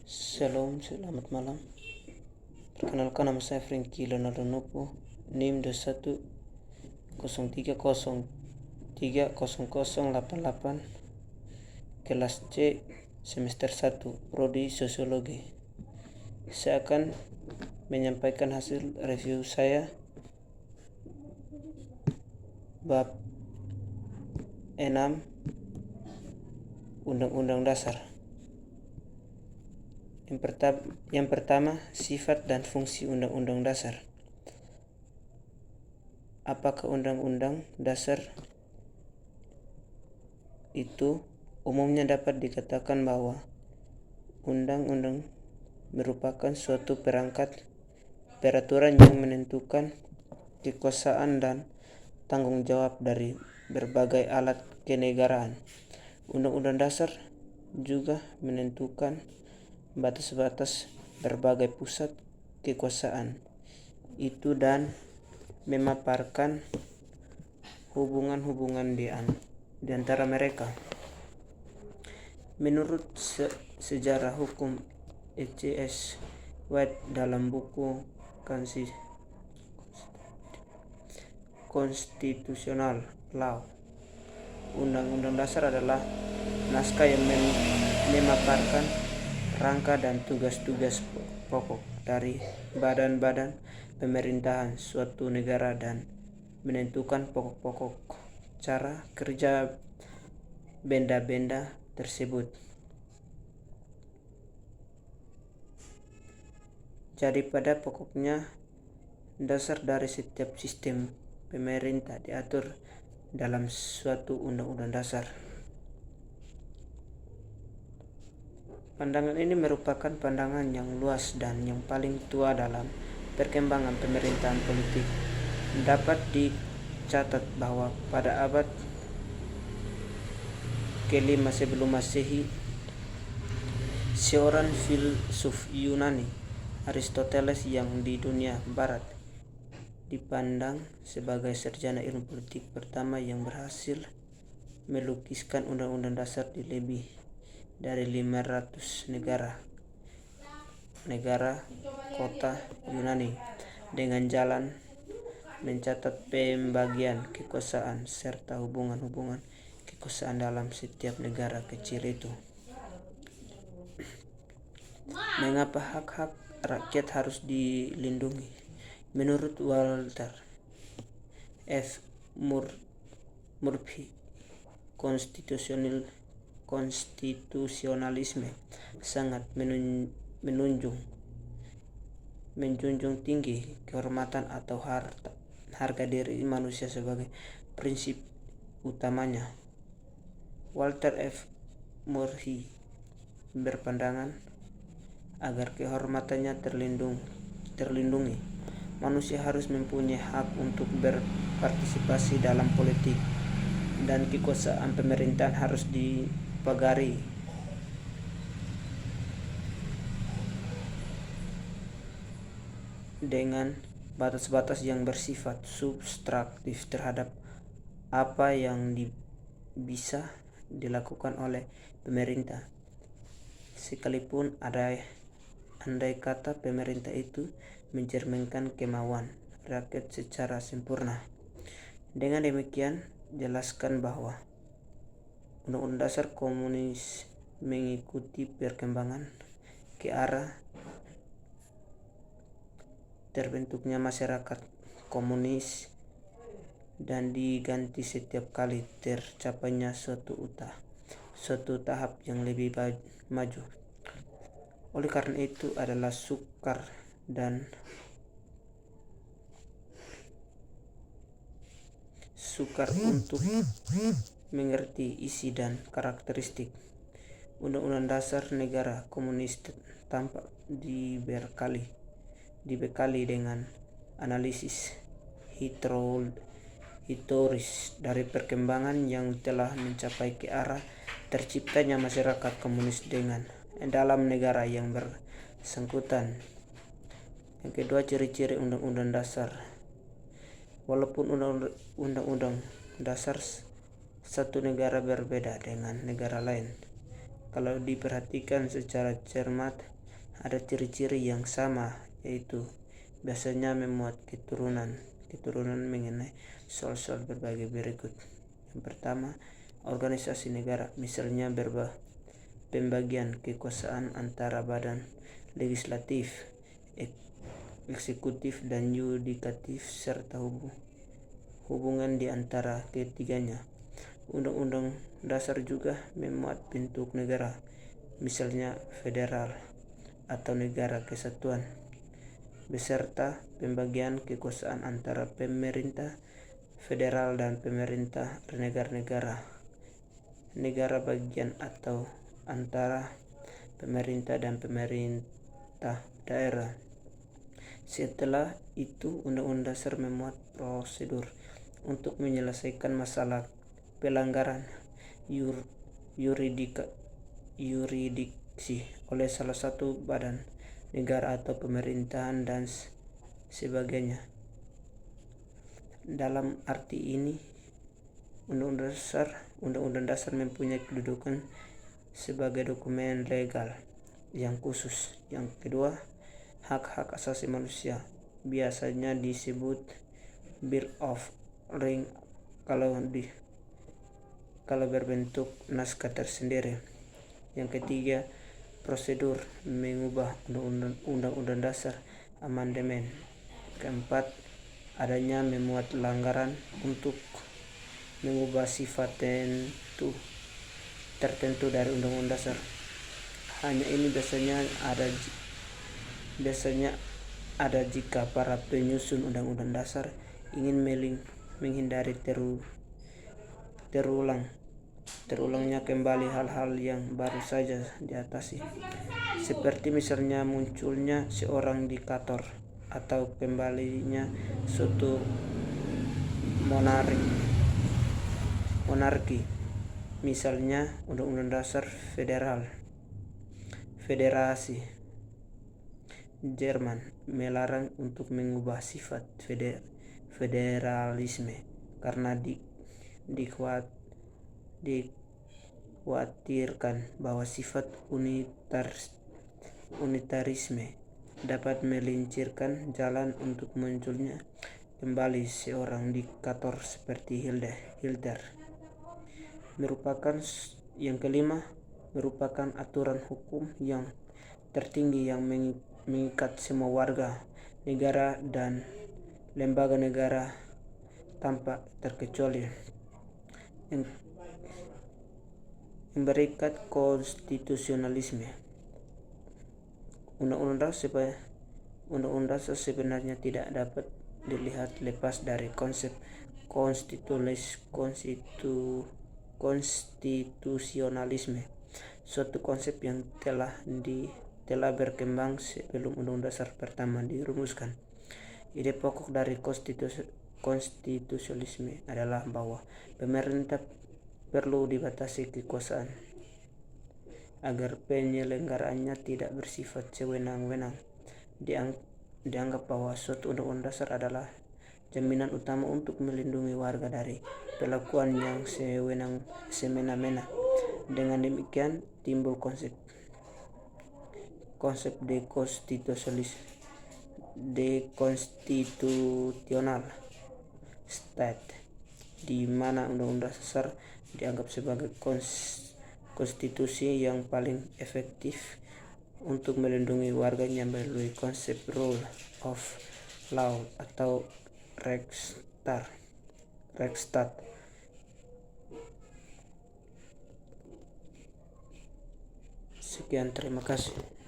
Shalom, selamat malam. Perkenalkan, nama saya Franky Leonardo Nopo, NIM 2103030088, kelas C, semester 1, Prodi Sosiologi. Saya akan menyampaikan hasil review saya bab 6 Undang-Undang Dasar. Yang pertama, sifat dan fungsi Undang-Undang Dasar. Apakah Undang-Undang Dasar itu? Umumnya dapat dikatakan bahwa undang-undang merupakan suatu peraturan yang menentukan kekuasaan dan tanggung jawab dari berbagai alat kenegaraan. Undang-Undang Dasar juga menentukan batas-batas berbagai pusat kekuasaan itu dan memaparkan hubungan-hubungan di antara mereka. Menurut sejarah hukum E.C.S. White dalam buku Constitutional Law, Undang-Undang Dasar adalah naskah yang memaparkan rangka dan tugas-tugas pokok dari badan-badan pemerintahan suatu negara dan menentukan pokok-pokok cara kerja benda-benda tersebut. Jadi pada pokoknya dasar dari setiap sistem pemerintah diatur dalam suatu undang-undang dasar. Pandangan ini merupakan pandangan yang luas dan yang paling tua dalam perkembangan pemerintahan politik. Dapat dicatat bahwa pada abad ke-5 sebelum Masehi, seorang filsuf Yunani, Aristoteles, yang di dunia barat dipandang sebagai sarjana ilmu politik pertama yang berhasil melukiskan undang-undang dasar di lebih dari 500 negara kota Yunani dengan jalan mencatat pembagian kekuasaan serta hubungan-hubungan kekuasaan dalam setiap negara kecil itu. Mengapa hak-hak rakyat harus dilindungi? Menurut Walter F. Murphy, konstitusionalisme sangat menjunjung tinggi kehormatan atau harga diri manusia sebagai prinsip utamanya. Walter F. Murphy berpandangan agar kehormatannya terlindungi, manusia harus mempunyai hak untuk berpartisipasi dalam politik dan kekuasaan pemerintahan harus dipagari dengan batas-batas yang bersifat subtraktif terhadap apa yang bisa dilakukan oleh pemerintah, sekalipun andai kata pemerintah itu mencerminkan kemauan rakyat secara sempurna. Dengan demikian, jelaskan bahwa Undang-Undang Dasar Komunis mengikuti perkembangan ke arah terbentuknya masyarakat komunis dan diganti setiap kali tercapainya suatu tahap yang lebih maju. Oleh karena itu adalah sukar untuk mengerti isi dan karakteristik Undang-Undang Dasar negara komunis tanpa dibekali dengan analisis historis dari perkembangan yang telah mencapai ke arah terciptanya masyarakat komunis dalam negara yang bersangkutan. Yang kedua, ciri-ciri Undang-Undang Dasar. Walaupun Undang-Undang Dasar satu negara berbeda dengan negara lain, kalau diperhatikan secara cermat, ada ciri-ciri yang sama, yaitu biasanya memuat keturunan mengenai soal-soal berbagai berikut. Yang pertama, organisasi negara, misalnya pembagian kekuasaan antara badan legislatif, eksekutif, dan yudikatif, serta hubungan di antara ketiganya. Undang-undang dasar juga memuat bentuk negara, misalnya federal atau negara kesatuan, beserta pembagian kekuasaan antara pemerintah federal dan pemerintah negara bagian atau antara pemerintah dan pemerintah daerah. Setelah itu, Undang-Undang Dasar memuat prosedur untuk menyelesaikan masalah pelanggaran yuridiksi oleh salah satu badan negara atau pemerintahan dan sebagainya. Dalam arti ini, Undang-Undang Dasar mempunyai kedudukan sebagai dokumen legal yang khusus. Yang kedua, hak-hak asasi manusia, biasanya disebut Bill of Rights kalau berbentuk naskah tersendiri. Yang ketiga, prosedur mengubah Undang-Undang Dasar, amandemen. Keempat, adanya memuat langgaran untuk mengubah sifat tertentu dari Undang-Undang Dasar. Hanya ini biasanya ada jika para penyusun Undang-Undang Dasar ingin menghindari terulangnya kembali hal-hal yang baru saja diatasi, seperti misalnya munculnya seorang diktator atau kembalinya suatu monarki. Misalnya Undang-Undang Dasar Federasi Jerman melarang untuk mengubah sifat federalisme karena dikhawatirkan bahwa sifat unitarisme dapat melincirkan jalan untuk munculnya kembali seorang diktator seperti Hitler. Yang kelima, merupakan aturan hukum yang tertinggi yang mengikat semua warga negara dan lembaga negara tanpa terkecuali. Yang berikat konstitusionalisme. Undang-undang Dasar sebenarnya tidak dapat dilihat lepas dari konsep konstitusionalisme, suatu konsep yang telah berkembang sebelum Undang-Undang Dasar pertama dirumuskan. Ide pokok dari konstitusionalisme adalah bahwa pemerintah perlu dibatasi kekuasaan agar penyelenggaraannya tidak bersifat sewenang-wenang. Dianggap bahwa suatu Undang-Undang Dasar adalah jaminan utama untuk melindungi warga dari perlakuan yang semena-mena. Dengan demikian timbul konsep dekonstitusional state, di mana Undang-Undang Dasar dianggap sebagai konstitusi yang paling efektif untuk melindungi warganya melalui konsep rule of law atau Rechtsstaat. Sekian, terima kasih.